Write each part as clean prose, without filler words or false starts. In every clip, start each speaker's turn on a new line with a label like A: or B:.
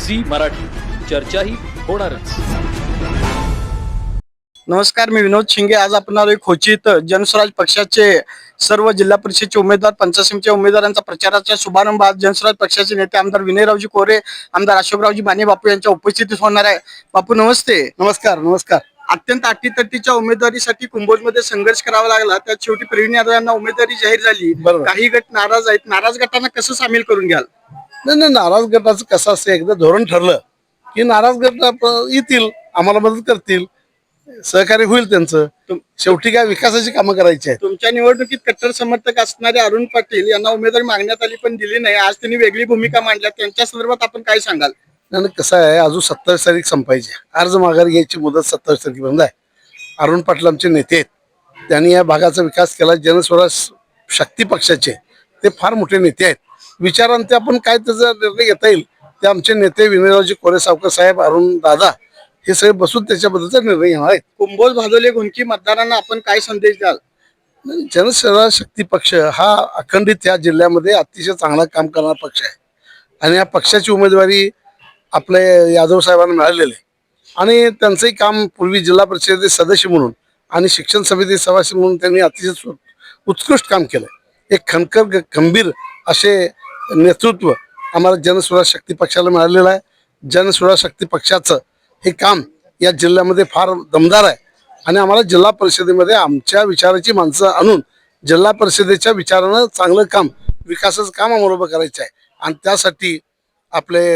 A: Zee Marathi, चर्चा ही होणारच.
B: नमस्कार, मी विनोद शिंगे. आज आपण आलोय खोची इथं जनस्वराज पक्षाचे सर्व जिल्हा परिषदचे उमेदवार, पंचायत उमेदवारांचा प्रचाराचा शुभारंभ आज जनस्वराज पक्षाचे नेते आमदार विनयरावजी कोरे, आमदार अशोकरावजी माने बापू यांच्या उपस्थितीत होणार आहे. बापू नमस्ते.
C: नमस्कार. नमस्कार.
B: अत्यंत अटीतटीच्या उमेदवारीसाठी कुंभोजमध्ये संघर्ष करावा लागला. त्यात शेवटी प्रवीण यादव यांना उमेदवारी जाहीर झाली.
C: बरोबर.
B: काही गट नाराज आहेत. नाराज गटांना कसं सामील करून घ्याल?
C: नाही, नाराज गटाचं कसं असतं, एकदा धोरण ठरलं की नाराज गट येतील, आम्हाला मदत करतील, सहकार्य होईल त्यांचं. शेवटी काय विकासाची कामं करायची आहेत.
B: तुमच्या निवडणुकीत कट्टर समर्थक असणारे अरुण पाटील यांना उमेदवारी मागण्यात आली पण दिली नाही. आज त्यांनी वेगळी भूमिका मांडल्या. त्यांच्या संदर्भात आपण काय सांगाल?
C: आणि कसं आहे, अजून 27 तारीख संपायची आहे. अर्ज माघार घ्यायची मुदत 27 तारखेपर्यंत आहे. अरुण पाटील आमचे नेते आहेत, त्यांनी या भागाचा विकास केला. जनस्वराज शक्ती पक्षाचे ते फार मोठे नेते आहेत. विचारांते आपण काय त्याचा निर्णय घेता येईल ते आमचे नेते विनयरावजी कोरे सावकर साहेब, अरुण दादा हे सगळे बसून त्याच्याबद्दलचा निर्णय घेणार आहेत.
B: कुंभोज, भादोले, घुंकी मतदारांना आपण काय संदेश द्याल?
C: जनस्वराज शक्ती पक्ष हा अखंडित या जिल्ह्यामध्ये अतिशय चांगला काम करणारा पक्ष आहे आणि या पक्षाची उमेदवारी आपले यादव साहेबांना मिळालेली आहे आणि त्यांचंही काम पूर्वी जिल्हा परिषदेचे सदस्य म्हणून आणि शिक्षण समिती सभासद म्हणून त्यांनी अतिशय उत्कृष्ट काम केलं. एक खणकर गंभीर असे नेतृत्व आम्हाला जनस्वराज शक्ती पक्षाला मिळालेलं आहे. जनस्वराज शक्ती पक्षाचं हे काम या जिल्ह्यामध्ये फार दमदार आहे आणि आम्हाला जिल्हा परिषदेमध्ये आमच्या विचाराची माणसं आणून जिल्हा परिषदेच्या विचारानं चांगलं काम, विकासाचं काम आम्हाला उभं करायचं आहे आणि त्यासाठी आपले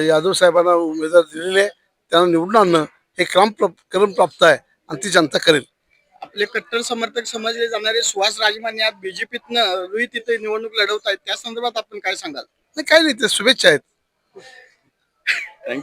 C: यादव साहेबांना उमेदवार दिलेले आहे. त्यांना निवडून आणणं हे क्रम प्राप्त आहे आणि ती जनता करेल.
B: आपले कट्टर समर्थक समजले जाणारे सुहास राजमाने आज बीजेपीतनं रोहित तिथे निवडणूक लढवत आहेत. त्या संदर्भात आपण काय सांगाल?
C: काही नाही, ते शुभेच्छा आहेत.
B: थँक्यू.